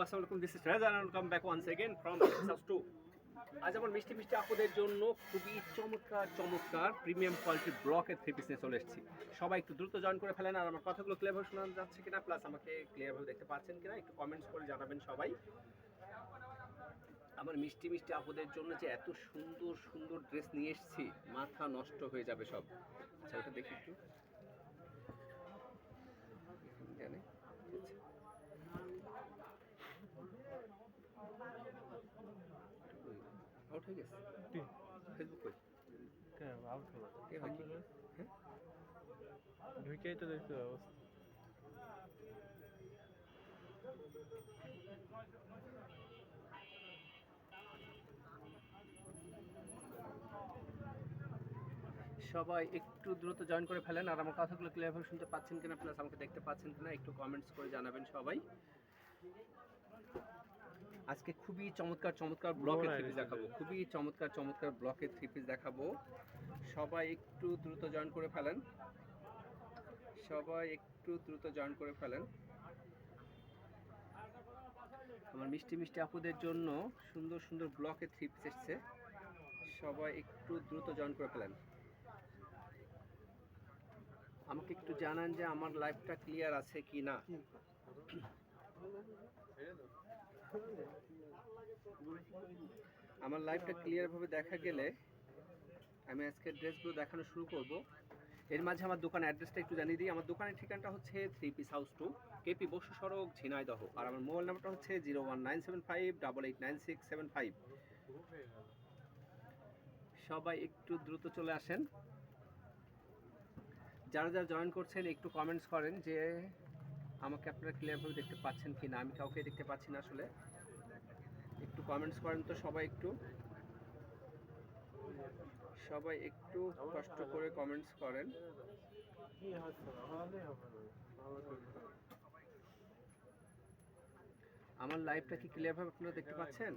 আসসালামু আলাইকুম, this is রাজা and welcome back once again from House 2. আজ আমার মিষ্টি মিষ্টি আপুদের জন্য খুবই চমৎকার প্রিমিয়াম কোয়ালিটির ব্লকের থ্রি পিস নিয়ে চলে এসেছি। সবাই একটু দ্রুত জয়েন করে ফেলেন। আর আমার কথাগুলো ক্লিয়ারভাবে শোনা যাচ্ছে কিনা, প্লাস আমাকে ক্লিয়ারভাবে দেখতে পাচ্ছেন কিনা একটু কমেন্টস করে জানাবেন সবাই। আমার মিষ্টি মিষ্টি আপুদের জন্য যে এত সুন্দর সুন্দর ড্রেস নিয়ে এসেছি, মাথা নষ্ট হয়ে যাবে সব। আচ্ছা, ওটা দেখি একটু জানে। আউট হয়ে গেছে ফেসবুক কই আউট হলো কে ভাই কি? হ্যাঁ ঢুকেই তো দেখতে অবস্থা। সবাই একটু দ্রুত জয়েন করে ফেলেন। আর আমার কথাগুলো ক্লিয়ারভাবে শুনতে পাচ্ছেন কিনা, প্লাস আমাকে দেখতে পাচ্ছেন কিনা একটু কমেন্টস করে জানাবেন সবাই। আজকে খুবই চমৎকার ব্লকের থ্রি পিস দেখাবো, খুবই চমৎকার ব্লকের থ্রি পিস দেখাবো। সবাই একটু দ্রুত জয়েন করে ফেলেন, সবাই একটু দ্রুত জয়েন করে ফেলেন। আমার মিষ্টি মিষ্টি আপুদের জন্য সুন্দর সুন্দর ব্লকের থ্রি পিস এসছে, সবাই একটু দ্রুত জয়েন করে ফেলেন। আমাকে একটু জানান যে আমার লাইভটা ক্লিয়ার আছে কি না। আমার লাইভটা ক্লিয়ারভাবে দেখা গেলে আমি আজকের ড্রেসগুলো দেখানো শুরু করব। এর মাঝে আমার দোকান অ্যাড্রেসটা একটু জানিয়ে দিই। আমার দোকানের ঠিকানাটা হচ্ছে three piece house 2, KP Basu সড়ক, ঝিনাইদহ। আর আমার মোবাইল নাম্বারটা হচ্ছে 01975889675। সবাই একটু দ্রুত চলে আসেন। যারা যারা জয়েন করছেন একটু কমেন্টস করেন যে আমাকে আপনারা ক্লিয়ারভাবে দেখতে পাচ্ছেন কি না। আমি কাউকে দেখতে পাচ্ছি না আসলে, একটু কমেন্টস করেন তো সবাই একটু, সবাই একটু কষ্ট করে কমেন্টস করেন। আমার লাইভটা কি ক্লিয়ারভাবে আপনারা দেখতে পাচ্ছেন?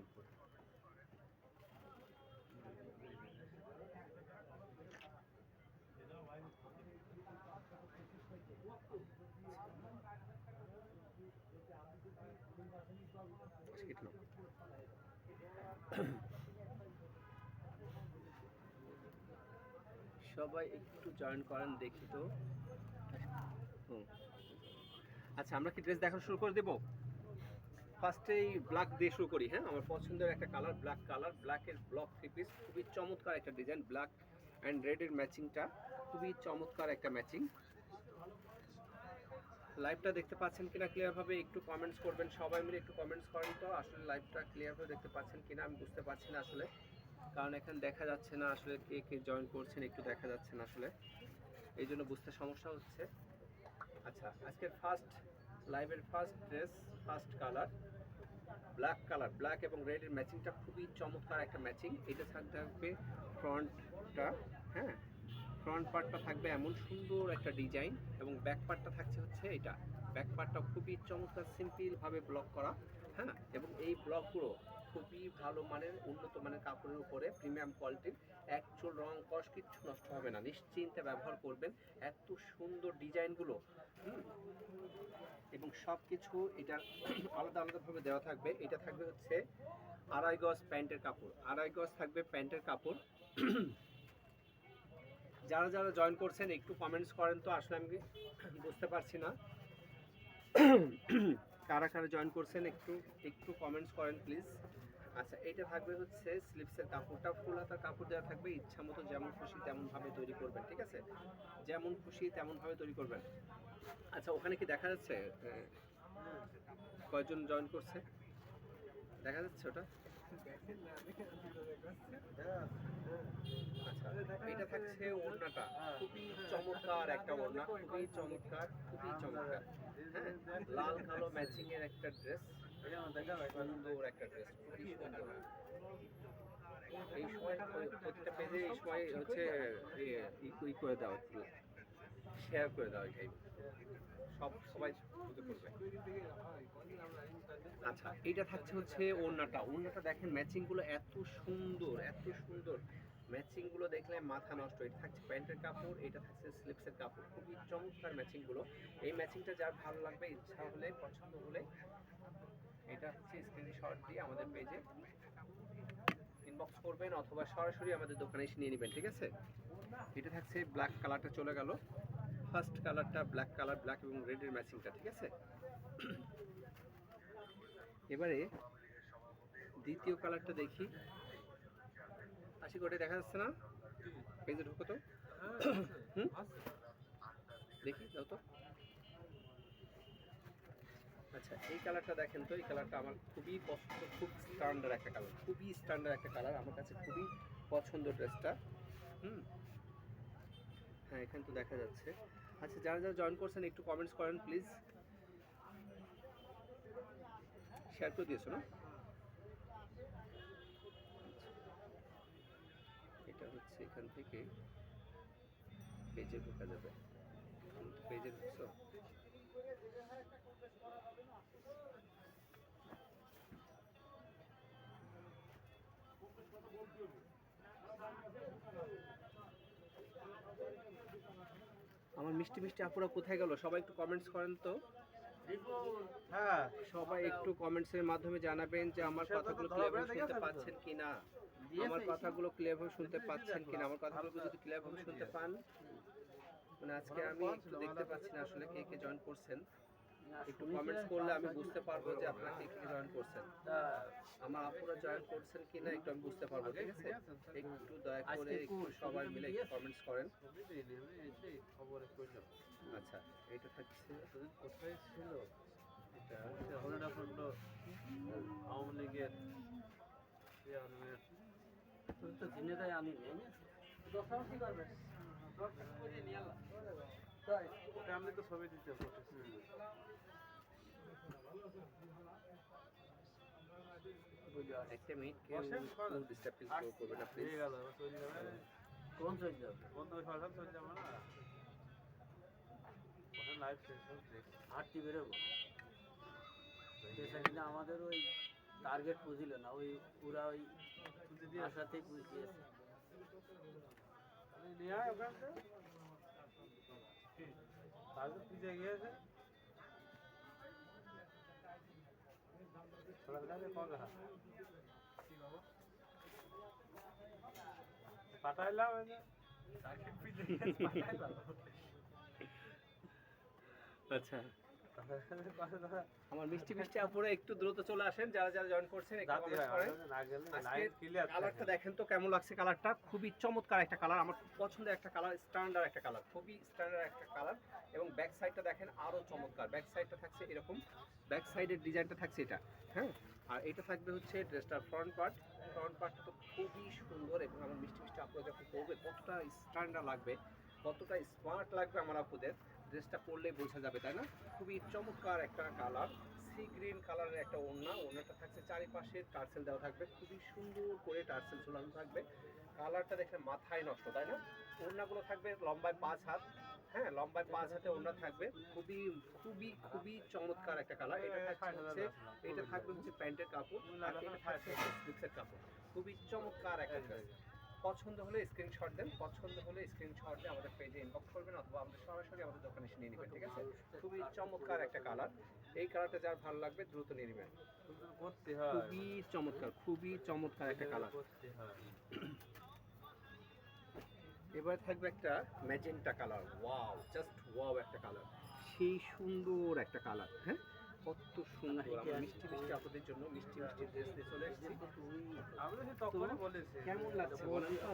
সবাই একটু জয়েন করেন দেখি তো। আচ্ছা, আমরা কি ড্রেস দেখানো শুরু করে দেবো? ফার্স্টেই ব্ল্যাক দিয়ে শুরু করি। হ্যাঁ, আমার পছন্দের একটা কালার ব্ল্যাক কালার, ব্ল্যাকের ব্লক থ্রি পিস, খুবই চমৎকার একটা ডিজাইন। ব্ল্যাক অ্যান্ড রেডের ম্যাচিংটা খুবই চমৎকার একটা ম্যাচিং। লাইভটা দেখতে পাচ্ছেন কিনা ক্লিয়ারভাবে একটু কমেন্টস করবেন, সবাই মিলে একটু কমেন্টস করেন তো আসলে লাইভটা ক্লিয়ারভাবে দেখতে পাচ্ছেন কিনা। আমি বুঝতে পারছি না আসলে, কারণ এখানে দেখা যাচ্ছে না আসলে কে কে জয়েন করছেন, একটু দেখা যাচ্ছে না আসলে, এই জন্য বুঝতে সমস্যা হচ্ছে। আচ্ছা, আজকের লাইভের first dress, first colour black colour, black এবং রেডের ম্যাচিংটা খুবই চমৎকার একটা ম্যাচিং। এটা থাকবে ফ্রন্টটা, হ্যাঁ ফ্রন্ট পার্টটা থাকবে এমন সুন্দর একটা ডিজাইন, এবং ব্যাক পার্টটা থাকছে হচ্ছে এটা। ব্যাক পার্টটা খুবই চমৎকার সিম্পলভাবে ব্লক করা, হ্যাঁ, এবং এই ব্লকগুলো খুবই ভালো মানের, উন্নত মানের কাপড়ের উপরে, প্রিমিয়াম কোয়ালিটির। এক চুল রং কষ কিচ্ছু নষ্ট হবে না, নিশ্চিন্তে ব্যবহার করবেন। এত সুন্দর ডিজাইনগুলো, এবং সব কিছু এটার আলাদাভাবে দেওয়া থাকবে। এটা থাকবে হচ্ছে আড়াই গজ প্যান্টের কাপড়, আড়াই গজ থাকবে প্যান্টের কাপড়। যারা যারা জয়েন করছেন একটু কমেন্টস করেন তো, আসলে আমি বুঝতে পারছি না কারা কারা জয়েন করছেন, একটু একটু কমেন্টস করেন প্লিজ। আচ্ছা, এটা থাকবে হচ্ছে স্লিপসের কাপড়টা, ফুল হাতার কাপড় দেওয়া থাকবে। ইচ্ছা মতো যেমন খুশি তেমনভাবে তৈরি করবেন, ঠিক আছে, যেমন খুশি তেমনভাবে তৈরি করবেন। আচ্ছা, ওখানে কি দেখা যাচ্ছে কয়জন জয়েন করছে? দেখা যাচ্ছে ওটা? আচ্ছা, এটা থাকছে ওড়নাটা, খুবই চমৎকার একটা ওড়না, খুবই চমৎকার। হ্যাঁ, লাল কালো ম্যাচিং এর একটা ড্রেস, সুন্দর একটা ড্রেস, খুবই সুন্দর। এই সময় প্রতিটা পেজে এই সময় হচ্ছে ই করে দাও, একটু শেয়ার করে দাও, এটাই সবাই বুঝতে পারবে। আচ্ছা, এটা থাকছে হচ্ছে ওড়নাটা দেখেন ম্যাচিংগুলো এত সুন্দর, এত সুন্দর ম্যাচিংগুলো, দেখলে মাথা নষ্ট। এটা থাকছে প্যান্টের কাপড়, এটা থাকছে স্লিপসের কাপড়, খুবই চমৎকার ম্যাচিংগুলো। এই ম্যাচিংটা যার ভালো লাগবে, ইচ্ছা হলে, পছন্দ হলে এটা হচ্ছে স্ক্রিনশট দিয়ে আমাদের পেজে ইনবক্স করবেন অথবা সরাসরি আমাদের দোকানে এসে নিয়ে নেবেন, ঠিক আছে? এটা থাকছে ব্ল্যাক কালারটা চলে গেল, ফার্স্ট কালারটা ব্ল্যাক কালার, ব্ল্যাক এবং রেডের ম্যাচিংটা, ঠিক আছে? এবারে দ্বিতীয় কালারটা দেখি, আশি কোটে দেখা যাচ্ছে না? পেজে ঢুকো তো, হুম দেখি দাও তো। আচ্ছা এই কালারটা দেখেন তো, এই কালারটা আমার খুবই পছন্দ, খুব স্ট্যান্ডার্ড একটা কালার, খুবই স্ট্যান্ডার্ড একটা কালার, আমার কাছে খুবই পছন্দ ড্রেসটা। হ্যাঁ এখানে তো দেখা যাচ্ছে। আচ্ছা যারা যারা জয়েন করছেন একটু কমেন্টস করেন প্লিজ, শেয়ার করে দিয়েছো না? এটা হচ্ছে এখান থেকে পেজে ঢোকা যাবে, পেজে ঢুকছো? আমার মিষ্টি মিষ্টি আপুরা কোথায় গেল? সবাই একটু কমেন্টস করেন তো। হ্যাঁ সবাই একটু কমেন্টসের মাধ্যমে জানাবেন যে আমার কথাগুলো ক্লিয়ারভাবে শুনতে পাচ্ছেন কিনা, আমার কথাগুলো ক্লিয়ারভাবে শুনতে পাচ্ছেন কিনা। আমার কথাগুলো যদি ক্লিয়ারভাবে শুনতে পান, মানে আজকে আমি একটু দেখতে পাচ্ছি না আসলে কে কে জয়েন করছেন, একটু কমেন্টস করলে আমি বুঝতে পারবো যে আপনারা কে কে জয়েন করছেন, আমার আপুরা জয়েন করছেন কিনা একটু আমি বুঝতে পারবো, ঠিক আছে? একটু দয়া করে একটু সবাই মিলে একটু কমেন্টস করেন। আচ্ছা এটা থাকছে কোথায় ছিল এটা হচ্ছে হরিণাকুণ্ড আওয়ামী লীগের চেয়ারম্যান। তুই তো চিনে দেয় আমি নেই না ওটা আমি তো ছবি দিতে বসেছি। একটা মিনিট, কেউ ডিস্টার্ব করবে না প্লিজ। হয়ে গেল চলে যাবে। কোন চলে যাবে কোন তো সরকার চলে যাবে না, ওখানে লাইভ সেশন দেখি। হাঁটতে বেরোবো কিন্তু আমাদের ওই টার্গেট বুঝিল না, ওই পুরা ওই তুই দিয়ে আশাতেই বুঝিয়েছে। নিয়ে আয় ওখান থেকে, তারপর পিছিয়ে গিয়েছে পাঠাইলাম আচ্ছা আমার মিষ্টি মিষ্টি আপুরা একটু দ্রুত চলে আসেন, যারা যারা জয়েন করছেন একটু কমেন্টস করেন। কালারটা দেখেন তো কেমন লাগছে, কালারটা খুবই চমৎকার একটা কালার, আমার খুব পছন্দের একটা কালার, স্ট্যান্ডার্ড একটা কালার, খুবই স্ট্যান্ডার্ড একটা কালার। এবং ব্যাক সাইডটা দেখেন আরো চমৎকার, ব্যাক সাইডটা থাকছে এরকম, ব্যাক সাইডের ডিজাইনটা থাকছে এটা, হ্যাঁ। আর এটা থাকবে হচ্ছে ড্রেসটার ফ্রন্ট পার্ট, ফ্রন্ট পার্টটা তো খুবই সুন্দর। এবং আমার মিষ্টি মিষ্টি আপুরা যখন পরবে কতটা স্ট্যান্ডার্ড লাগবে, কতটা স্মার্ট লাগবে আমার আপুদের, ড্রেসটা পরলেই বোঝা যাবে, তাই না? খুবই চমৎকার একটা কালার, সি গ্রিন কালারের একটা ওড়না, ওড়নাটা থাকছে চারিপাশে টার্সেল দেওয়া থাকবে, খুবই সুন্দর করে টার্সেল ঝোলানো থাকবে। কালারটা দেখে মাথায় নষ্ট, তাই না? ওড়নাগুলো থাকবে লম্বায় 5 হাত, হ্যাঁ লম্বায় 5 হাতে ওড়না থাকবে, খুবই খুবই খুবই চমৎকার একটা কালার। এটা থাকছে এটা থাকবে হচ্ছে প্যান্টের কাপড়, আর এটা থাকছে স্লিপসের কাপড়, খুবই চমৎকার একটা ড্রেস। পছন্দ হলে স্ক্রিনশট দেন, পছন্দ হলে স্ক্রিনশট দিয়ে আমাদের পেজে ইনবক্স করবেন অথবা আমাদের সরাসরি আমাদের দোকানে এসে নিয়ে নেবেন, ঠিক আছে? খুবই চমৎকার একটা কালার, এই কালারটা যার ভালো লাগবে দ্রুত নিয়ে নেবেন। করতে হয়, খুবই চমৎকার, খুবই চমৎকার একটা কালার। করতে হয়। এবার থাকবে একটা magenta colour, wow just wow একটা কালার, সেই সুন্দর একটা কালার, হ্যাঁ কত সুন্দর। আমার মিষ্টি মিষ্টি আপনাদের জন্য মিষ্টি মিষ্টি ড্রেস নিয়ে চলে এসেছি। আমি তো তখনই বলেছি কেমন লাগছে বলেন তো?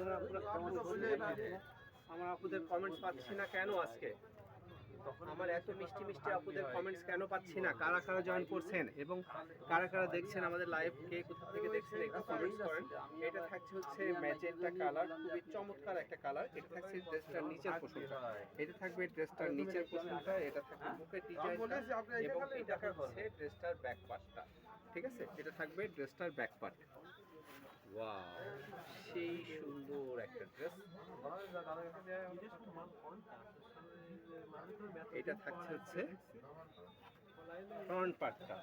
আমার আপুদের কমেন্টস পাচ্ছি না কেন আজকে? আমার এত মিষ্টি মিষ্টি আপুদের কমেন্টস কেন পাচ্ছি না? কারা কারা জয়েন করছেন এবং কারা কারা দেখছেন আমাদের লাইভ, কে কোথা থেকে দেখছেন একটু কমেন্টস করেন। এটা থাকছে হচ্ছে ম্যাজেন্টা কালার, খুবই চমৎকার একটা কালার। এটা থাকছে ড্রেসটার নিচের পোর্শনটা, এটা থাকবে ড্রেসটার নিচের পোর্শনটা, এটা থাকবে বুকের ডিজাইনটা এবং এটা হচ্ছে ড্রেসটার ব্যাক পার্টটা, ঠিক আছে? এটা থাকবে ড্রেসটার ব্যাক পার্ট। ওয়াও সেই সুন্দর একটা ড্রেস। এটা থাকছে হচ্ছে ফ্রন্ট পার্টটা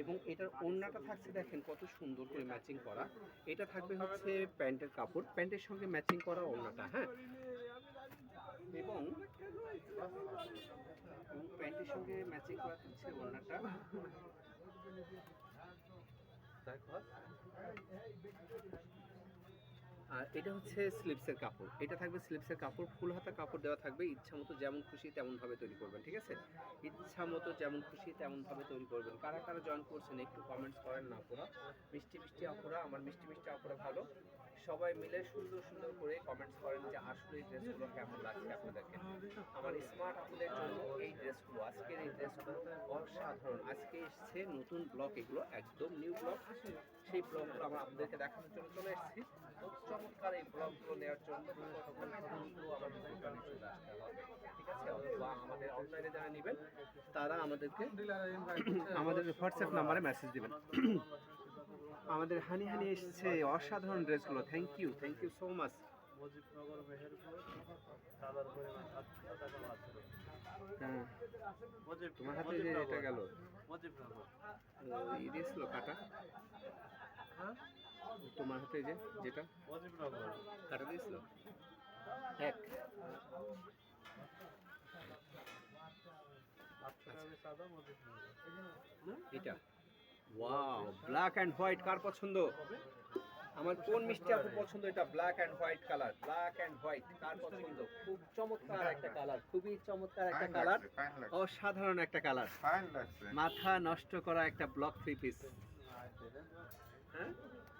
এবং এটার ওড়নাটা থাকছে দেখেন কত সুন্দর করে ম্যাচিং করা। এটা থাকবে হচ্ছে প্যান্টের কাপড়, প্যান্টের সঙ্গে ম্যাচিং করা ওড়নাটা, হ্যাঁ। এবং প্যান্টের সঙ্গে ম্যাচিং করা হচ্ছে ওড়নাটা। দেখো আর এটা হচ্ছে স্লিপসের কাপড়, এটা থাকবে স্লিপসের কাপড়, ফুল হাতা কাপড় দেওয়া থাকবে, ইচ্ছা মতো যেমন খুশি তেমন ভাবে তৈরি করবেন, ঠিক আছে? ইচ্ছা মতো যেমন খুশি তেমন ভাবে তৈরি করবেন। কারা কারা জয়েন করছেন একটু কমেন্টস করেন না আপুরা, মিষ্টি মিষ্টি আপুরা, আমার মিষ্টি মিষ্টি আপুরা ভালো, সবাই মিলে সুন্দর সুন্দর করে কমেন্টস করেন যে আসলে এই ড্রেসগুলো কেমন লাগছে আপনাদেরকে। আমার স্মার্ট আপুদের জন্য এই ড্রেসগুলো, আজকের এই ড্রেসগুলো অসাধারণ। আজকে এসছে নতুন ব্লগ, এগুলো একদম নিউ ব্লগ, সেই ব্লগগুলো আমরা আপনাদেরকে দেখানোর জন্য চলে এসেছি। চমৎকার এই ব্লগগুলো নেওয়ার জন্য আমাদের দোকানে চলে আসতে হবে, ঠিক আছে? অথবা আমাদের অনলাইনে যারা নেবেন তারা আমাদেরকে আমাদের হোয়াটসঅ্যাপ নাম্বারে মেসেজ দিবেন। আমাদের হানি হানি এসেছে অসাধারণ ড্রেসগুলো, thank you so much. Mujibnagar Meherpur সাদার পরিমাণ 700 টাকা মাত্র। হ্যাঁ, মুজিব তোমার হাতে যে এটা গেল মুজিবনগর ই দিয়েছিল কাটা, হ্যাঁ তোমার হাতে যে যেটা মুজিবনগর কাটা দিয়েছিল এক, সাদা মুজিবনগর এটা ওয়াও ব্ল্যাক অ্যান্ড হোয়াইট, কার পছন্দ? আমার কোন মিষ্টি আপু পছন্দ? এটা black and white colour, black and white কার পছন্দ? খুব চমৎকার একটা কালার, খুবই চমৎকার একটা কালার, অসাধারণ একটা কালার, মাথা নষ্ট করা একটা ব্লক থ্রি পিস। হ্যাঁ,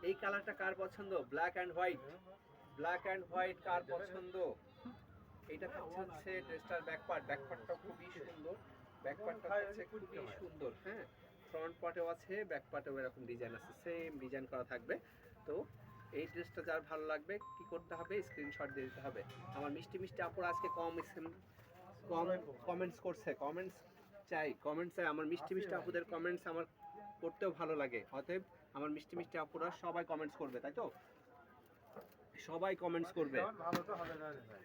এই কালারটা কার পছন্দ? Black and white, black and white কার পছন্দ? এটা হচ্ছে ড্রেসটার ব্যাকপার্টটা খুবই সুন্দর, ব্যাকপার্টটা হচ্ছে খুবই সুন্দর। হ্যাঁ, ফ্রন্ট পার্টেও আছে, ব্যাক পার্টেও এরকম ডিজাইন আছে, সেম ডিজাইন করা থাকবে। তো এই ড্রেসটা যার ভালো লাগবে কি করতে হবে? স্ক্রিনশট দিয়ে দিতে হবে। আমার মিষ্টি মিষ্টি আপুরা আজকে কম কমেন্টস করছে, কমেন্টস চাই। আমার মিষ্টি মিষ্টি আপুদের কমেন্টস আমার পড়তেও ভালো লাগে, অতএব আমার মিষ্টি মিষ্টি আপুরা সবাই কমেন্টস করবে, তাই তো? সবাই কমেন্টস করবে। ভালো তো হবে না রে ভাই।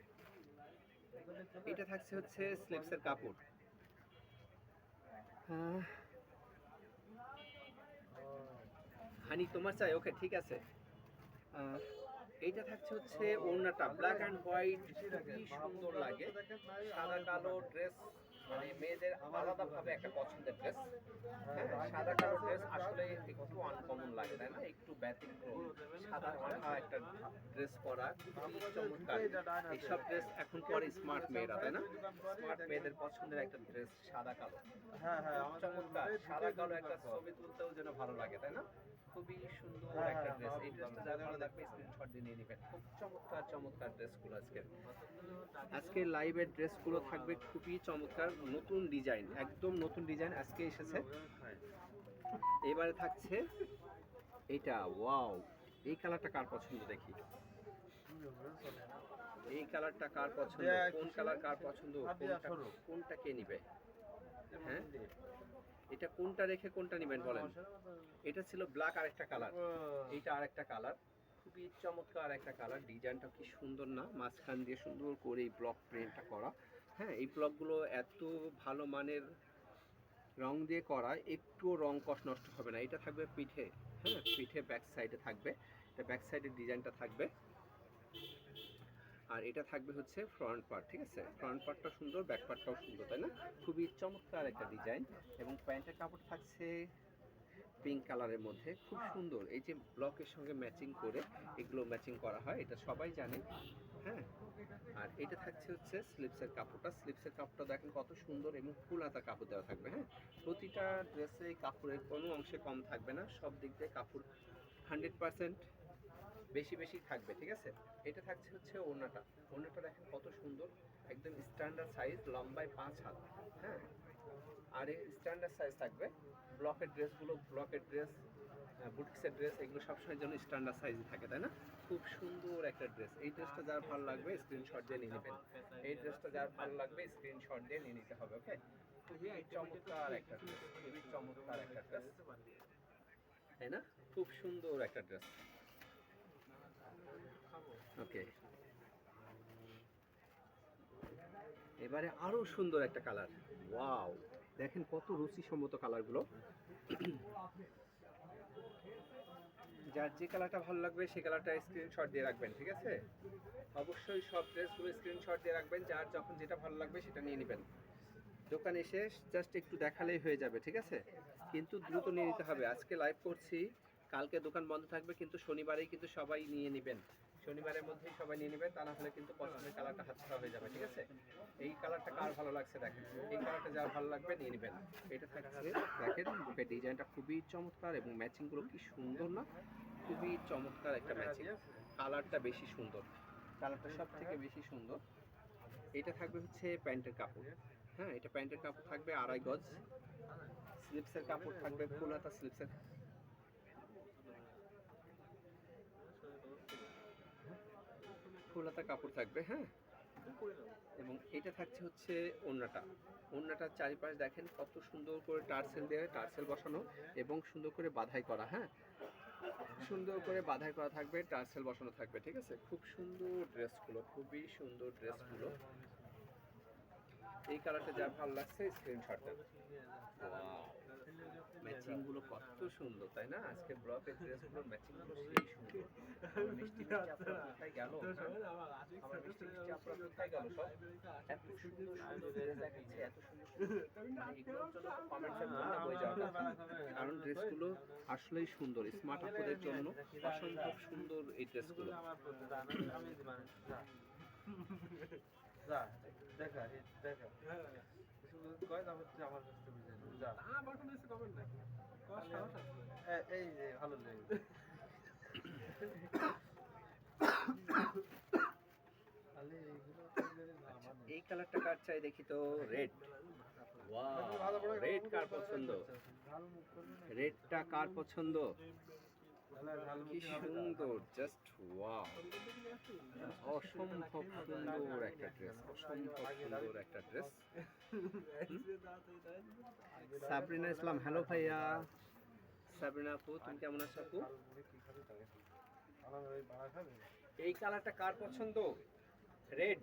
এটা থাকছে হচ্ছে স্লিপসের কাপড়। হানি তোমার চাই? ওকে, ঠিক আছে। এইটা থাকছে হচ্ছে ওড়নাটা ব্ল্যাক অ্যান্ড হোয়াইট, খুবই সুন্দর লাগে, সাদা কালো ড্রেস, মানে মেয়েদের আলাদাভাবে একটা পছন্দের ড্রেস। হ্যাঁ, সাদা কালো ড্রেস আসলে একটু আনকমন লাগে, তাই না? একটু ব্যতিক্রম, সাদা মাথা একটা ড্রেস পরা খুবই চমৎকার। এইসব ড্রেস এখন পরে স্মার্ট মেয়েরা, তাই না? স্মার্ট মেয়েদের পছন্দের একটা ড্রেস সাদা কালো, হ্যাঁ হ্যাঁ চমৎকার। সাদা কালো একটা ছবি তুলতেও যেন ভালো লাগে, তাই না? খুবই সুন্দর একটা ড্রেস। এই ড্রেসটা যারা ভালো লাগবে স্ক্রিনশট দিয়ে নিয়ে নেবেন। খুব চমৎকার চমৎকার ড্রেসগুলো আজকে লাইভের ড্রেসগুলো থাকবে খুবই চমৎকার, নতুন ডিজাইন, একদম নতুন ডিজাইন আজকে এসেছে। এবারে থাকছে এটা, ওয়াও, এই কালারটা কার পছন্দ দেখি? এই কালারটা কার পছন্দ? কোন কালার কার পছন্দ? কোনটা কে নিবে? হ্যাঁ, এটা কোনটা রেখে কোনটা নেবেন বলেন? এটা ছিল ব্ল্যাক আরেকটা কালার, এইটা আরেকটা কালার, খুবই চমৎকার একটা কালার। ডিজাইনটা কি সুন্দর না, মাঝখান দিয়ে সুন্দর করে এই ব্লক প্রিন্টটা করা। হ্যাঁ, এই ব্লকগুলো এত ভালো মানের রং দিয়ে করা, একটু রং কষ নষ্ট হবে না। এটা থাকবে পিঠে, হ্যাঁ, পিঠে ব্যাক সাইডে থাকবে, এটা ব্যাক সাইডের ডিজাইনটা থাকবে। আর এটা থাকবে হচ্ছে ফ্রন্ট পার্ট, ঠিক আছে? ফ্রন্ট পার্টটা সুন্দর, ব্যাক পার্টটাও সুন্দর, তাই না? খুবই চমৎকার একটা ডিজাইন। এবং প্যান্টের কাপড় থাকছে পিঙ্ক কালারের মধ্যে, খুব সুন্দর। এই যে ব্লকের সঙ্গে ম্যাচিং করে এগুলো ম্যাচিং করা হয়, এটা সবাই জানে। হ্যাঁ, আর এটা থাকছে হচ্ছে স্লিপসের কাপড়টা দেখেন কত সুন্দর, এবং ফুল হাতা কাপড় দেওয়া থাকবে। হ্যাঁ, প্রতিটা ড্রেসে কাপড়ের কোনো অংশে কম থাকবে না, সব দিক দিয়ে কাপড় 100% বেশি বেশি থাকবে, ঠিক আছে? এটা থাকছে হচ্ছে ওড়নাটা দেখেন কত সুন্দর, একদম স্ট্যান্ডার্ড সাইজ, লম্বায় 5 হাত। হ্যাঁ, আর এই স্ট্যান্ডার্ড সাইজ থাকবে। ব্লকের ড্রেস, বুটিক্সের ড্রেস, এগুলো সবসময়ের জন্য স্ট্যান্ডার্ড সাইজই থাকে, তাই না? খুব সুন্দর একটা ড্রেস। এই ড্রেসটা যার ভালো লাগবে স্ক্রিনশট দিয়ে নিয়ে নেবেন। এই ড্রেসটা যার ভালো লাগবে স্ক্রিনশট দিয়ে নিয়ে নিতে হবে, ওকে? খুবই চমৎকার একটা ড্রেস, খুবই চমৎকার একটা ড্রেস, তাই না? খুব সুন্দর একটা ড্রেস। ওকে, এবারে আরো সুন্দর একটা কালার, ওয়াও, দেখেন কত রুচিসম্মত কালারগুলো। যার যে কালারটা ভালো লাগবে সেই কালারটা স্ক্রিনশট দিয়ে রাখবেন, ঠিক আছে? অবশ্যই সব ড্রেসগুলো স্ক্রিনশট দিয়ে রাখবেন, যার যখন যেটা ভালো লাগবে সেটা নিয়ে নেবেন। দোকানে এসে জাস্ট একটু দেখালেই হয়ে যাবে, ঠিক আছে? কিন্তু দ্রুত নিয়ে নিতে হবে। আজকে লাইভ করছি, কালকে দোকান বন্ধ থাকবে, কিন্তু শনিবারেই কিন্তু সবাই নিয়ে নেবেন, শনিবারের মধ্যেই সবাই নিয়ে নেবেন, তা না হলে কিন্তু পছন্দের কালারটা হাতছাড়া হয়ে যাবে। ঠিক আছে, এই কালারটা কার ভালো লাগছে দেখেন, এই কালারটা যার ভালো লাগবে নিয়ে নেবেন। এটা থাকছে দেখেন, বুকের ডিজাইনটা খুবই চমৎকার এবং ম্যাচিংগুলো কি সুন্দর না, খুবই চমৎকার একটা ম্যাচিং। কালারটা বেশি সুন্দর, কালারটা সব থেকে বেশি সুন্দর। এটা থাকবে হচ্ছে প্যান্টের কাপড়, হ্যাঁ এটা প্যান্টের কাপড় থাকবে 2.5 গজ, স্লিপসের কাপড় থাকবে ফুল হাতা স্লিপসের, ফুল হাতা কাপড় থাকবে, হ্যাঁ। এবং এটা থাকছে হচ্ছে ওড়নাটা, ওড়নাটার চারিপাশ দেখেন কত সুন্দর করে টার্সেল দিয়ে টার্সেল বসানো এবং সুন্দর করে বাঁধাই করা, হ্যাঁ সুন্দর করে বাঁধাই করা থাকবে, টার্সেল বসানো থাকবে। ঠিক আছে, খুব সুন্দর ড্রেসগুলো, খুবই সুন্দর ড্রেসগুলো। এই কালারটা যার ভালো লাগছে স্ক্রিনশট দেন। ম্যাচিং গুলো কত সুন্দর তাই না, আজকে ব্লকের ড্রেসগুলোর ম্যাচিং গুলো সেই সুন্দর। আমার মিষ্টি মিষ্টি আপনারা কোথায় গেল, আমার মিষ্টি মিষ্টি আপনারা কোথায় গেল সব, এত সুন্দর সুন্দর ড্রেস দেখাচ্ছে, এত সুন্দর মানে এগুলোর জন্য কমেন্টসে মনটা বয়ে যাওয়ার কথা। কারণ ড্রেসগুলো আসলেই সুন্দর, স্মার্ট আপুদের জন্য অসম্ভব সুন্দর এই ড্রেসগুলো। দেখা দেখা কয় দাম হচ্ছে আমার কাছে বুঝে যা আমার কোনো কিছু কমেন্ট নাই এই যে ভালো লেগে এই কালারটা কার চাই দেখি তো, রেড। ওয়াও, রেড কার পছন্দ, রেডটা কার পছন্দ, কি সুন্দর, জাস্ট ওয়াও, অসম্ভব সুন্দর একটা ড্রেস, অসম্ভব সুন্দর একটা ড্রেস। সাবরিনা ইসলাম, হ্যালো ভাইয়া। সাবরিনা আপু তুমি কেমন আছো আপু? এই কালারটা কার পছন্দ, রেড,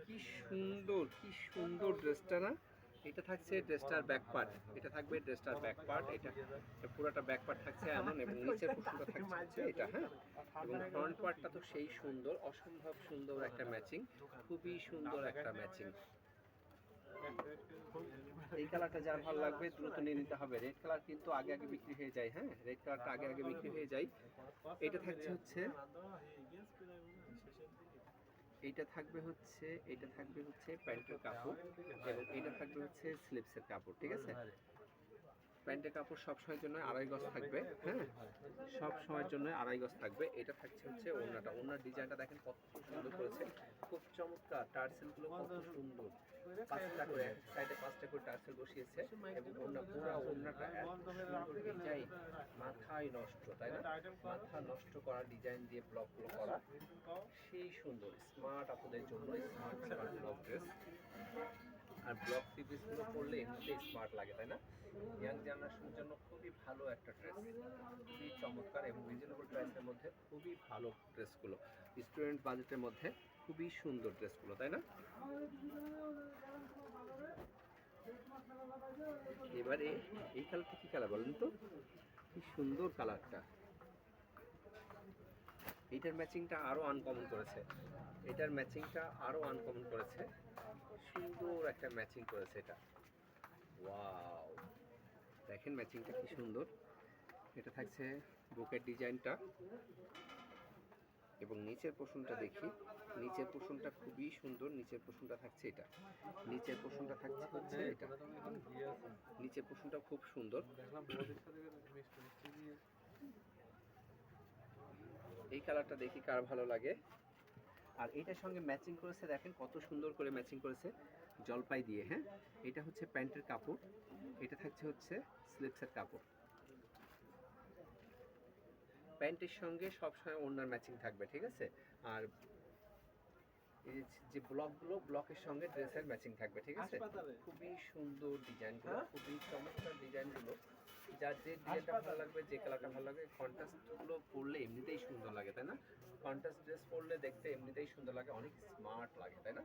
কি সুন্দর, কি সুন্দর ড্রেসটা না। এটা থাকছে ড্রেসটার ব্যাক পার্ট, এটা থাকবে ড্রেসটার ব্যাক পার্ট, এটা পুরোটা ব্যাক পার্ট থাকছে এমন, এবং নিচের পোর্শনটা থাকছে এটা, হ্যাঁ। এবং ফ্রন্ট পার্টটা তো সেই সুন্দর, অসম্ভব সুন্দর একটা ম্যাচিং, খুবই সুন্দর একটা ম্যাচিং। এই কালারটা যার ভালো লাগবে দ্রুত নিয়ে নিতে হবে, রেড কালার কিন্তু আগে আগে বিক্রি হয়ে যায়, হ্যাঁ রেড কালারটা আগে আগে বিক্রি হয়ে যায়। এটা থাকছে হচ্ছে, এইটা থাকবে হচ্ছে, এটা থাকবে হচ্ছে প্যান্টের কাপড়, এবং এটা থাকবে হচ্ছে স্লিপসের কাপড়। ঠিক আছে, প্যান্টের কাপড় সব সময়ের জন্য 2.5 গজ থাকবে, হ্যাঁ সব সময়ের জন্য 2.5 গজ থাকবে। এটা থাকছে হচ্ছে ওড়নাটা, ওড়নার ডিজাইনটা দেখেন কত সুন্দর করেছে, খুব চমৎকার, টার্সেল গুলো কত সুন্দর, 5টা করে সাইডে 5টা করে টার্সেল বসিয়েছে, এবং ওড়না পুরো ওড়নাটা এত সুন্দর ডিজাইন, মাথায় নষ্ট তাই না, মাথা নষ্ট করা ডিজাইন দিয়ে ব্লকগুলো করা, সেই সুন্দর স্মার্ট আপুদের জন্য স্মার্ট স্মার্ট ব্লক ড্রেস। আর ব্লক পিসগুলো পরলে এমনিতেই স্মার্ট লাগে তাই না, ইয়াং জেনারেশনের জন্য খুবই ভালো একটা ড্রেস, খুবই চমৎকার এবং রিজনেবল প্রাইসের মধ্যে খুবই ভালো ড্রেসগুলো, স্টুডেন্ট বাজেটের মধ্যে খুবই সুন্দর ড্রেসগুলো তাই না। এবারে এই কালারটা কি কালার বলেন তো, কি সুন্দর কালারটা, এইটার ম্যাচিংটা আরো আনকমন করেছে, এটার ম্যাচিংটা আরো আনকমন করেছে, সুন্দর একটা ম্যাচিং করেছে এটা। ওয়াও, দেখেন ম্যাচিংটা কি সুন্দর। এটা থাকছে বুকের ডিজাইনটা, এবং নিচের পোর্শনটা দেখি, নিচের পোর্শনটা খুবই সুন্দর, নিচের পোর্শনটা থাকছে এটা, নিচের পোর্শনটা থাকছে হচ্ছে এটা, নিচের পোর্শনটা খুব সুন্দর। এই কালারটা দেখি কার ভালো লাগে। আর এইটার সঙ্গে ম্যাচিং করেছে দেখেন কত সুন্দর করে ম্যাচিং করেছে জলপাই দিয়ে, হ্যাঁ এটা হচ্ছে প্যান্টের কাপড়, এটা থাকছে হচ্ছে স্লিপসের কাপড়। প্যান্টের সঙ্গে সবসময় ওড়নার ম্যাচিং থাকবে, ঠিক আছে। আর এই যে ব্লকগুলো, ব্লকের সঙ্গে ড্রেসের ম্যাচিং থাকবে, ঠিক আছে। খুবই সুন্দর ডিজাইনগুলো, খুবই চমৎকার ডিজাইনগুলো, যার যে ডিজাইনটা ভালো লাগবে, যে কালারটা ভালো লাগবে, কন্ট্রাস্টগুলো পরলে এমনিতেই সুন্দর লাগে তাই না, কন্ট্রাস্ট ড্রেস পরলে দেখতে এমনিতেই সুন্দর লাগে, অনেক স্মার্ট লাগে তাই না।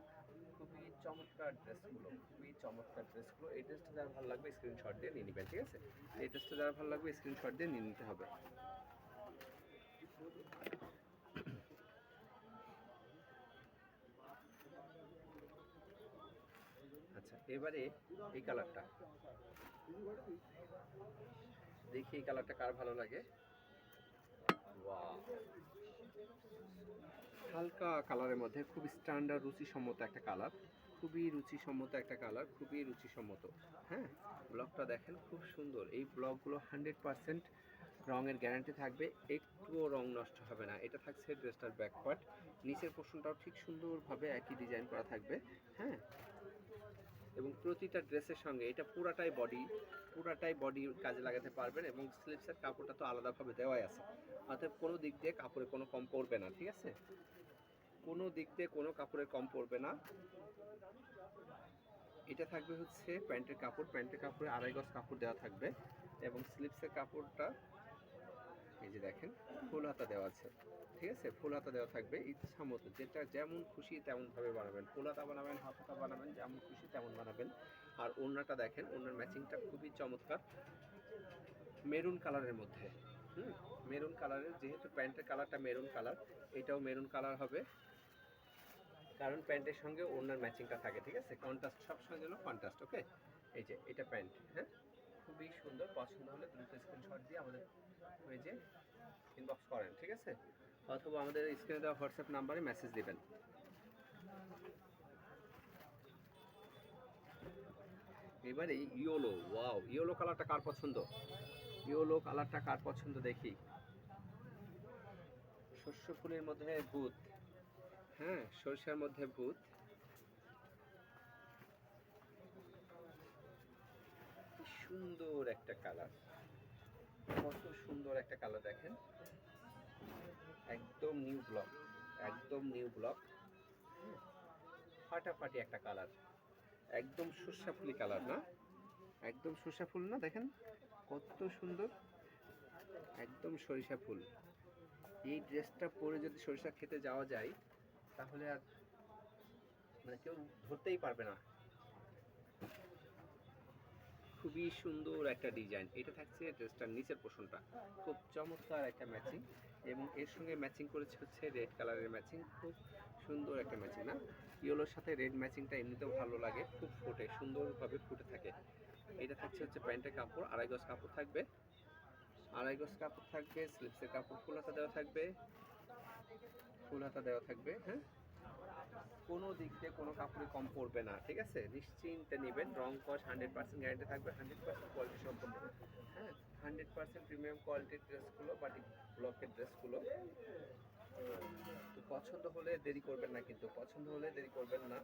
খুবই চমৎকার ড্রেসগুলো, খুবই চমৎকার ড্রেসগুলো। এই ড্রেসটা যারা ভালো লাগবে স্ক্রিনশট দিয়ে নিয়ে নেবেন, ঠিক আছে। এই ড্রেসটা যারা ভালো লাগবে স্ক্রিনশট দিয়ে নিয়ে নিতে হবে। আচ্ছা, এবারে এই কালারটা দেখি, এই কালারটা কার ভালো লাগে। ওয়াও, হালকা কালারের মধ্যে খুব স্ট্যান্ডার্ড রুচিসম্মত একটা কালার, খুবই রুচিসম্মত একটা কালার, খুবই রুচিসম্মত। হ্যাঁ, ব্লকটা দেখেন খুব সুন্দর। এই ব্লকগুলো 100% রঙের গ্যারান্টি থাকবে, একটুও রং নষ্ট হবে না। এটা থাকছে ড্রেসটার ব্যাক পার্ট, নিচের পোর্শনটাও ঠিক সুন্দরভাবে একই ডিজাইন করা থাকবে। হ্যাঁ, এবং প্রতিটা ড্রেসের সঙ্গে এটা পুরাটাই বডি কাজে লাগাতে পারবেন, এবং স্লিভসের কাপড়টা তো আলাদাভাবে দেওয়াই আছে, অতএব কোনো দিক দিয়ে কাপড়ে কোনো কম পড়বে না। ঠিক আছে, কোনো দিক দিয়ে কোনো কাপড়ের কম পড়বে না। এটা থাকবে হচ্ছে প্যান্টের কাপড়, প্যান্টের কাপড়ে 2.5 গজ কাপড় দেওয়া থাকবে, এবং স্লিভসের কাপড়টা এই যে দেখেন ফুল হাতা দেওয়া আছে। ঠিক আছে, ফুল হাতা দেওয়া থাকবে, ইচ্ছা মতো যেটা যেমন খুশি তেমন ভাবে বানাবেন, ফুল হাতা বানাবেন, হাফ হাতা বানাবেন, যেমন খুশি তেমন বানাবেন। আর ওড়নাটা দেখেন, ওড়নার ম্যাচিংটা খুবই চমৎকার, মেরুন কালারের মধ্যে। মেরুন কালারের, যেহেতু প্যান্টের কালারটা মেরুন কালার, এটাও মেরুন কালার হবে, কারণ প্যান্টের সঙ্গে ওড়নার ম্যাচিংটা থাকে। ঠিক আছে, কন্ট্রাস্ট সবসময় যেন কন্ট্রাস্ট। ওকে, এই যে এটা প্যান্ট। হ্যাঁ, খুবই সুন্দর, পছন্দ হলে দ্রুত স্ক্রিনশট দিয়ে আমাদের পেজে ইনবক্স করেন। ঠিক আছে, অথবা আমাদের স্ক্রিনে দেওয়া হোয়াটসঅ্যাপ নাম্বারে মেসেজ দিবেন। এবারে ইয়েলো, ওয়াও, ইয়েলো কালারটা কার পছন্দ? ইয়েলো কালারটা কার পছন্দ দেখি। শস্য ফুলের মধ্যে ভূত, হ্যাঁ, সরিষার মধ্যে ভূত, কি সুন্দর একটা কালার, কত সুন্দর একটা কালার দেখেন, একদম নিউ ব্লক, একদম নিউ ব্লক, ফাটাফাটি একটা কালার, একদম সর্ষা ফুলি কালার না, একদম সরিষা ফুল না, দেখেন কত সুন্দর, একদম সরিষা ফুল। এই ড্রেসটা পরে যদি সরিষা খেতে যাওয়া যায়, তাহলে আর মানে কেউ ধরতেই পারবে না। খুবই সুন্দর একটা ডিজাইন। এটা থাকছে ড্রেসটার নিচের পোর্শনটা, খুব চমৎকার একটা ম্যাচিং, এবং এর সঙ্গে ম্যাচিং করেছে হচ্ছে রেড কালারের ম্যাচিং, খুব সুন্দর একটা ম্যাচিং না, ইয়েলোর সাথে রেড ম্যাচিংটা এমনিতেও ভালো লাগে, খুব ফুটে, সুন্দরভাবে ফুটে থাকে। এটা থাকছে হচ্ছে প্যান্টের কাপড়, 2.5 গজ কাপড় থাকবে, 2.5 গজ কাপড় থাকবে, স্লিভসের কাপড় ফুল হাতা দেওয়া থাকবে, ফুল হাতা দেওয়া থাকবে। হ্যাঁ, কোনো দিক দিয়ে কোনো কাপড়ে কম পড়বে না। ঠিক আছে, নিশ্চিন্তে নেবেন, রং কস 100% গ্যারান্টি থাকবে, 100% কোয়ালিটি সম্পন্ন। হ্যাঁ, 100% প্রিমিয়াম কোয়ালিটির ড্রেসগুলো, বাটিক ব্লকের ড্রেসগুলো। তো পছন্দ হলে দেরি করবেন না, কিন্তু পছন্দ হলে দেরি করবেন না।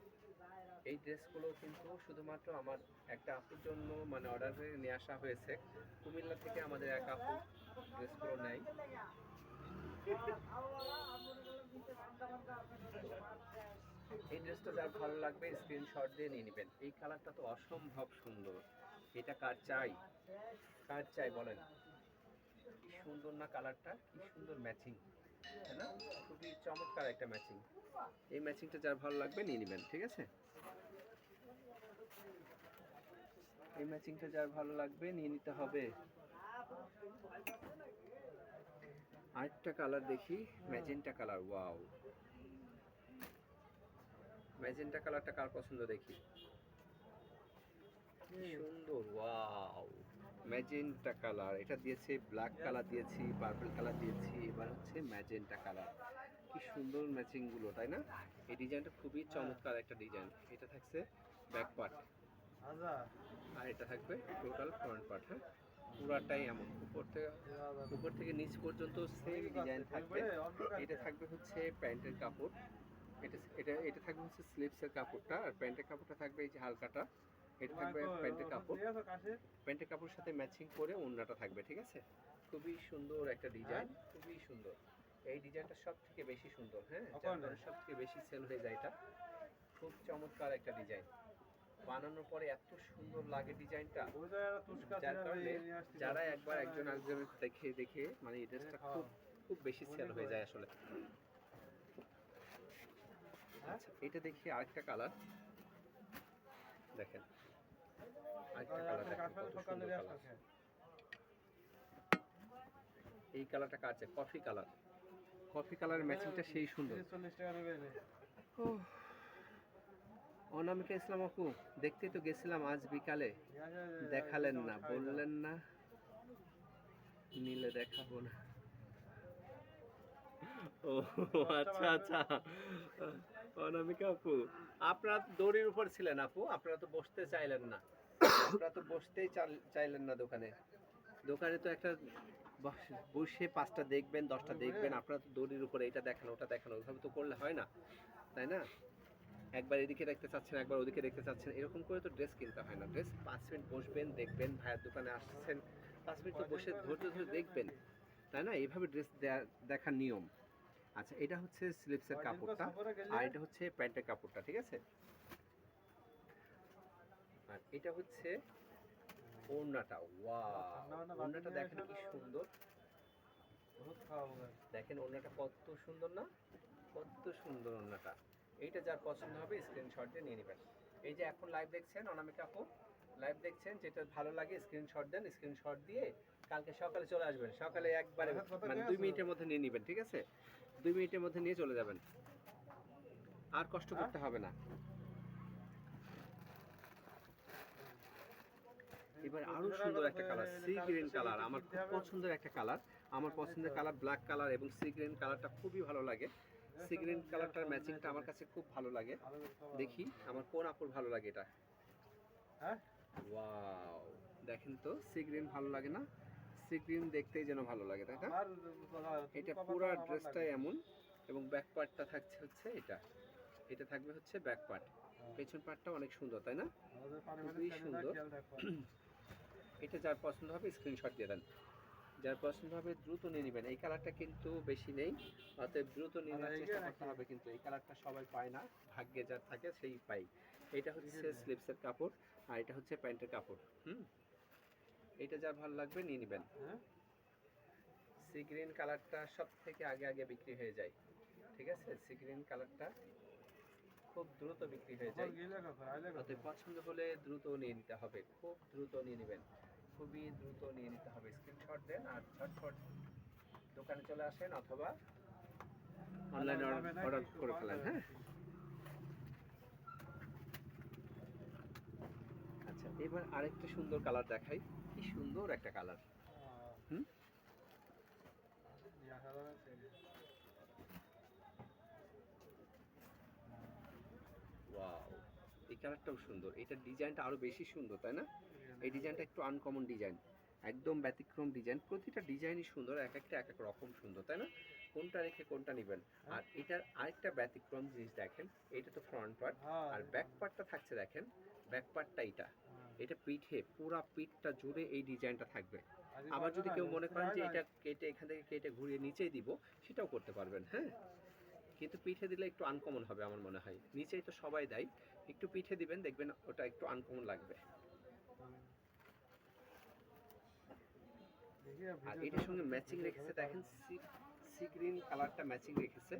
এই ড্রেসগুলো কিন্তু শুধুমাত্র আমার একটা আপুর জন্য মানে অর্ডার করে নিয়ে আসা হয়েছে, কুমিল্লা থেকে আমাদের এক আপু ড্রেসগুলো নেয়। এই ড্রেসটা যার ভালো লাগবে স্ক্রিনশট দিয়ে নিয়ে নেবেন। এই কালারটা তো অসম্ভব সুন্দর, এটা কার চাই, কার চাই বলেন? কি সুন্দর না কালারটা, কি সুন্দর ম্যাচিং, তাই না? খুবই চমৎকার একটা ম্যাচিং। এই ম্যাচিংটা যার ভালো লাগবে নিয়ে নেবেন। ঠিক আছে, এই ম্যাচিংটা যার ভালো লাগবে নিয়ে নিতে হবে। আরেকটা কালার দেখি, ম্যাজেন্টা কালার। ওয়াও, ম্যাজেন্টা কালারটা কার পছন্দ দেখি, কি সুন্দর, ওয়াও, ম্যাজেন্টা কালার। এটা দিয়েছে ব্ল্যাক কালার দিয়েছি, পার্পল কালার দিয়েছি, এবার হচ্ছে ম্যাজেন্টা কালার। কি সুন্দর ম্যাচিং গুলো, তাই না? এই ডিজাইনটা খুবই চমৎকার একটা ডিজাইন। এটা থাকছে ব্যাক পার্ট, আর এটা থাকবে টোটাল ফ্রন্ট পার্ট। হ্যাঁ, পুরাটাই এমন, উপর থেকে নিচ পর্যন্ত সেম ডিজাইন থাকবে। এটা থাকবে হচ্ছে প্যান্টের কাপড়, এটা এটা এটা থাকবে হচ্ছে স্লিভসের কাপড়টা, আর প্যান্টের কাপড়টা থাকবে এই যে হালকাটা, এটা থাকবে প্যান্টের কাপড়, প্যান্টের কাপড়ের সাথে ম্যাচিং করে ওড়নাটা থাকবে। ঠিক আছে, খুবই সুন্দর একটা ডিজাইন, খুবই সুন্দর। এই ডিজাইনটা সব থেকে বেশি সুন্দর। হ্যাঁ, সব থেকে বেশি সেল হয়ে যায় এটা, খুব চমৎকার একটা ডিজাইন। বানানোর পরে এত সুন্দর লাগে ডিজাইনটা, যার কারণে যারা একবার একজন আরেকজনের দেখে দেখে মানে এই ড্রেসটা খুব খুব বেশি সেল হয়ে যায় আসলে। আচ্ছা, এটা দেখি আরেকটা কালার দেখেন, আরেকটা কালার দেখেন, কত সুন্দর কালার। এই কালারটা কাছে কফি কালার, কফি কালারের ম্যাচিংটা সেই সুন্দর। অনামিকা ইসলাম আপু, দেখতেই তো গেছিলাম আজ বিকালে, দেখালেন না, বললেন না নিলে দেখাবো না। ও আচ্ছা আচ্ছা, অনামিকা আপু, আপনারা তো দড়ির উপর ছিলেন আপু, আপনারা তো বসতে চাইলেন না, আপনারা তো বসতেই চাইলেন না দোকানে। দোকানে তো একটা বসে 5টা দেখবেন 10টা দেখবেন, আপনারা তো দড়ির উপরে এটা দেখেন ওটা দেখেন, ওইভাবে তো করলে হয় না, তাই না? একবার এদিকে দেখতে চাচ্ছেন একবার ওদিকে দেখতে চাচ্ছেন, এরকম করে তো ড্রেস কিনতে হয় না। ড্রেস 5 মিনিট বসবেন দেখবেন, ভাইয়ের দোকানে আসছেন 5 মিনিট তো বসে ধৈর্য ধরে দেখবেন, তাই না? এইভাবে ড্রেস দেখার নিয়ম। আচ্ছা, এটা হচ্ছে স্লিপসের কাপড়টা, আর এটা হচ্ছে প্যান্টের কাপড়টা, ঠিক আছে? আর এটা হচ্ছে ওড়নাটা। ওয়াও, ওড়নাটা দেখেন কি সুন্দর, দেখেন ওড়নাটা কত সুন্দর না, কত সুন্দর ওড়নাটা। এইটা যার পছন্দ হবে স্ক্রিনশট দিয়ে নিয়ে নেবেন। এই যে এখন লাইভ দেখছেন অনামিকা আপু, লাইভ দেখছেন, যেটা ভালো লাগে স্ক্রিনশট দেন, স্ক্রিনশট দিয়ে কালকে সকালে চলে আসবেন, সকালে একবারে মানে 2 মিনিটের মধ্যে নিয়ে নেবেন, ঠিক আছে? 2 মিনিটের মধ্যে নিয়ে চলে যাবেন, আর কষ্ট করতে হবে না। এবার আরো সুন্দর একটা কালার, সি গ্রিন কালার, আমার খুব পছন্দের একটা কালার। আমার পছন্দের কালার ব্ল্যাক কালার, এবং সি গ্রিন কালারটা খুবই ভালো লাগে। সি গ্রিন কালারটার ম্যাচিংটা আমার কাছে খুব ভালো লাগে। দেখি আমার কোন আপুর ভালো লাগে এটা। হ্যাঁ, ওয়াও, দেখেন তো সি গ্রিন ভালো লাগে না? সি গ্রিন দেখতেই যেন ভালো লাগে, তাই না? এটা পুরো ড্রেসটাই এমন, এবং ব্যাক পার্টটা থাকছে হচ্ছে এটা, এটা থাকবে হচ্ছে ব্যাক পার্ট। পেছন পার্টটা অনেক সুন্দর, তাই না? খুবই সুন্দর। এটা যার পছন্দ হবে স্ক্রিনশট দিয়ে দেন, যার পছন্দ হবে দ্রুত নিয়ে নেবেন। এই কালারটা কিন্তু বেশি নেই, অতএব দ্রুত নিয়ে নেওয়ার চেষ্টা করতে হবে, কিন্তু এই কালারটা সবাই পায় না, ভাগ্যে যার থাকে সেই পাই। এটা হচ্ছে স্লিপসের কাপড়, আর এটা হচ্ছে প্যান্টের কাপড়। এটা যার ভালো লাগবে নিয়ে নেবেন। সি গ্রিন কালারটা সব থেকে আগে আগে বিক্রি হয়ে যায়, ঠিক আছে? সি গ্রিন কালারটা খুব দ্রুত বিক্রি হয়ে যায়, অতএব পছন্দ হলে দ্রুত নিয়ে নিতে হবে, খুব দ্রুত নিয়ে নেবেন, খুবই দ্রুত নিয়ে নিতে হবে। স্ক্রিনশট দেন আর ঝটফট দোকানে চলে আসেন, অথবা অনলাইনে অর্ডার করে ফেলেন। হ্যাঁ, আচ্ছা, এবার আরেকটা সুন্দর কালার দেখাই, কি সুন্দর একটা কালার। হুম, ওয়াও, এই কালারটাও সুন্দর, এটার ডিজাইনটা আরো বেশি সুন্দর, তাই না? এই ডিজাইনটা একটু আনকমন ডিজাইন, একদম ব্যতিক্রম ডিজাইন, প্রতিটা ডিজাইনই সুন্দর, এক একটা এক এক রকম সুন্দর, তাই না? কোনটা রেখে কোনটা নেবেন। আর এটার আরেকটা ব্যতিক্রম জিনিস দেখেন, এটা তো ফ্রন্ট পার্ট, আর ব্যাক পার্টটা থাকছে দেখেন, ব্যাক পার্টটা এটা পিঠে, পুরা পিঠটা জুড়ে এই ডিজাইনটা থাকবে। আবার যদি কেউ মনে করেন যে এটা কেটে এখান থেকে কেটে ঘুরিয়ে নিচেই দিব, সেটাও করতে পারবেন। হ্যাঁ, কিন্তু পিঠে দিলে একটু আনকমন হবে আমার মনে হয়, নিচেই তো সবাই দেয়, একটু পিঠে দিবেন, দেখবেন ওটা একটু আনকমন লাগবে। আর এটার সঙ্গে ম্যাচিং রেখেছে দেখেন, সি গ্রিন কালারটা ম্যাচিং রেখেছে।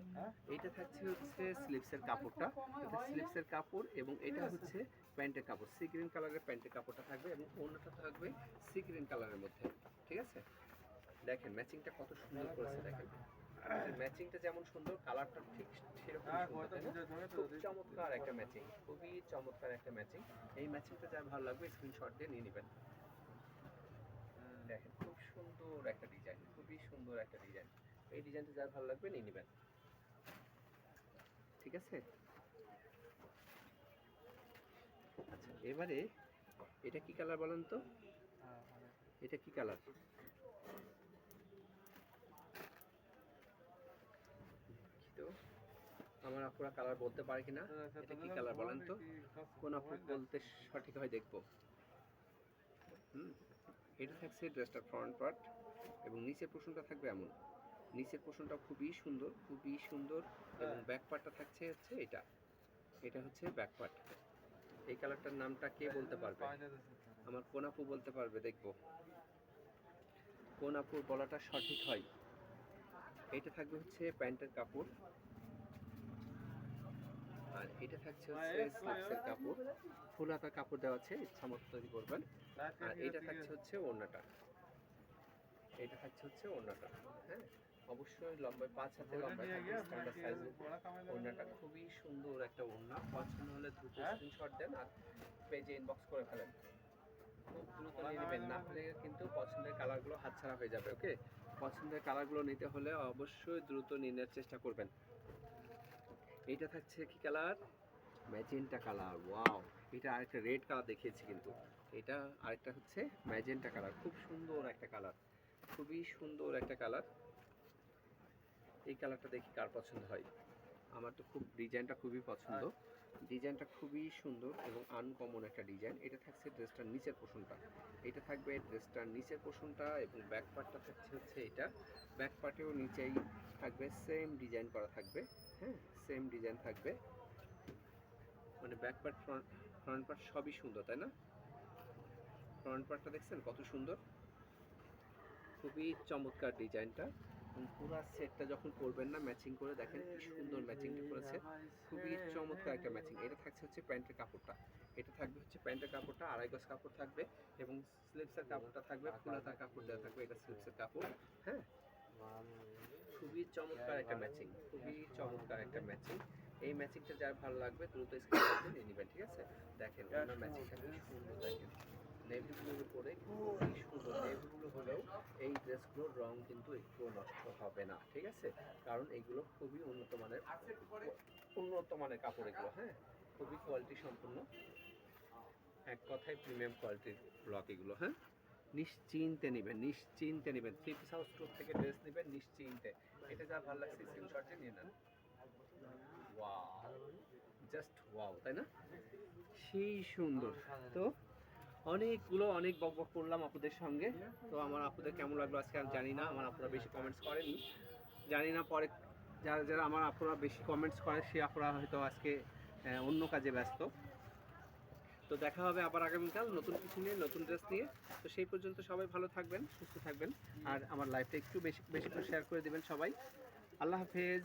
এইটা থাকছে হচ্ছে স্লিপসের কাপড়টা, এটা স্লিপসের কাপড়, এবং এটা হচ্ছে প্যান্টের কাপড়। সি গ্রিন কালারের প্যান্টের কাপড়টা থাকবে, এবং ওড়নাটা থাকবে সি গ্রিন কালারের মধ্যে, ঠিক আছে? দেখেন ম্যাচিংটা কত সুন্দর করেছে, দেখেন ম্যাচিংটা যেমন সুন্দর, কালারটা ঠিক সেরকম সুন্দর, তাই না? খুব চমৎকার একটা ম্যাচিং, খুবই চমৎকার একটা ম্যাচিং। এই ম্যাচিংটা যার ভালো লাগবে স্ক্রিনশট দিয়ে নিয়ে নেবেন। দেখেন খুব সুন্দর একটা ডিজাইন, খুবই সুন্দর একটা ডিজাইন। এই ডিজাইনটা যার ভালো লাগবে নিয়ে নেবেন, ঠিক আছে? আচ্ছা, এবারে এটা কি কালার বলেন তো? এটা কি কালার? তো আমার আপুরা কালার বলতে পারে কিনা, এটা কি কালার বলেন তো? কোন আপু বলতে সঠিক হয় দেখবো। এটা থাকছে ড্রেসটার ফ্রন্ট পার্ট, এবং নিচের পোর্শনটা থাকবে এমন, নিচের পোর্শনটা খুবই সুন্দর, খুবই সুন্দর, এবং ব্যাক পার্টটা থাকছে হচ্ছে এটা, এটা হচ্ছে ব্যাক পার্ট। এই কালারটার নামটা কে বলতে পারবে? আমার কোন আপু বলতে পারবে, দেখবো কোন আপুর বলাটা সঠিক হয়। এটা থাকবে হচ্ছে প্যান্টের কাপড়, আর এটা থাকছে হচ্ছে স্লিপসের কাপড়, ফুল হাতা কাপড় দেওয়া আছে, ইচ্ছা মতো তৈরি করবেন। আর এটা থাকছে হচ্ছে ওড়নাটা, এটা থাকছে হচ্ছে ওড়নাটা। হ্যাঁ, অবশ্যই লম্বায় 5 হাতে লম্বায় থাকবে, স্ট্যান্ডার্ড সাইজ। ওড়নাটা খুবই সুন্দর একটা ওড়না, পছন্দ হলে দ্রুত স্ক্রিনশট দেন আর পেজে ইনবক্স করে ফেলেন। খুব দ্রুত নিয়ে নেবেন, না হলে কিন্তু পছন্দের কালারগুলো হাতছাড়া হয়ে যাবে। ওকে, পছন্দের কালারগুলো নিতে হলে অবশ্যই দ্রুত নিয়ে নেওয়ার চেষ্টা করবেন। এইটা থাকছে কি কালার? Magenta colour. ওয়াও, এটা আরেকটা রেড কালার দেখিয়েছি, কিন্তু এটা আরেকটা হচ্ছে ম্যাজেন্টা কালার। খুব সুন্দর একটা কালার, খুবই সুন্দর একটা কালার। এই কালারটা দেখি কার পছন্দ হয়। আমার তো খুব ডিজাইনটা খুবই পছন্দ, ডিজাইনটা খুবই সুন্দর এবং আনকমন একটা ডিজাইন। এটা থাকছে ড্রেসটার নিচের পোর্শনটা, এটা থাকবে ড্রেসটার নিচের পোর্শনটা এবং ব্যাক পার্টটা থাকছে হচ্ছে এটা। ব্যাক পার্টেও নিচেই থাকবে সেম ডিজাইন করা থাকবে। হ্যাঁ, সেম ডিজাইন থাকবে, মানে ব্যাক পার্ট ফ্রন্ট পার্ট সবই সুন্দর, তাই না? ফ্রন্ট পার্টটা দেখছেন কত সুন্দর, খুবই চমৎকার ডিজাইনটা। পুরো সেটটা যখন পরবেন না ম্যাচিং করে, দেখেন কি সুন্দর ম্যাচিংটা করেছে, খুবই চমৎকার একটা ম্যাচিং। এটা থাকছে হচ্ছে প্যান্টের কাপড়টা, এটা থাকবে হচ্ছে প্যান্টের কাপড়টা 2.5 গজ কাপড় থাকবে এবং স্লিভসের কাপড়টা থাকবে ফুলাতার কাপড় দেওয়া থাকবে, এটা স্লিভসের কাপড়। হ্যাঁ, খুবই চমৎকার একটা ম্যাচিং, খুবই চমৎকার একটা ম্যাচিং। এই ম্যাচিংটা যার ভালো লাগবে দ্রুত স্ক্রিনশট নিয়ে নেবেন, ঠিক আছে? দেখেন ওনার ম্যাচিংটা খুব সুন্দর, দেখেন নেভি ব্লুর উপরে খুবই সুন্দর। নেভি ব্লু হলেও এই ড্রেসগুলোর রং কিন্তু একটু নষ্ট হবে না, ঠিক আছে? কারণ এগুলো খুবই উন্নত মানের কাপড় এগুলো। হ্যাঁ, খুবই কোয়ালিটি সম্পূর্ণ, এক কথায় প্রিমিয়াম কোয়ালিটির ব্লক এগুলো। হ্যাঁ, নিশ্চিন্তে নেবেন, নিশ্চিন্তে নেবেন। থ্রি পিস হাউস স্টোর থেকে ড্রেস নেবেন নিশ্চিন্তে। এটা যা ভালো লাগছে স্ক্রিনশটে নিয়ে নেন। ওয়াও, জাস্ট ওয়াও, তাই না? সেই সুন্দর। তো অনেক বক বক করলাম আপুদের সঙ্গে। তো আমার আপুদের কেমন লাগলো আজকে আমি জানি না, আমার আপুরা বেশি কমেন্টস করেনি, জানি না পরে যারা যারা আমার আপুরা বেশি কমেন্টস করে সে আপুরা হয়তো আজকে অন্য কাজে ব্যস্ত। তো দেখা হবে আবার আগামীকাল নতুন কিছু নিয়ে, নতুন ড্রেস নিয়ে। তো সেই পর্যন্ত সবাই ভালো থাকবেন, সুস্থ থাকবেন, আর আমার লাইফটা একটু বেশি বেশি করে শেয়ার করে দেবেন সবাই। আল্লাহ হাফেজ।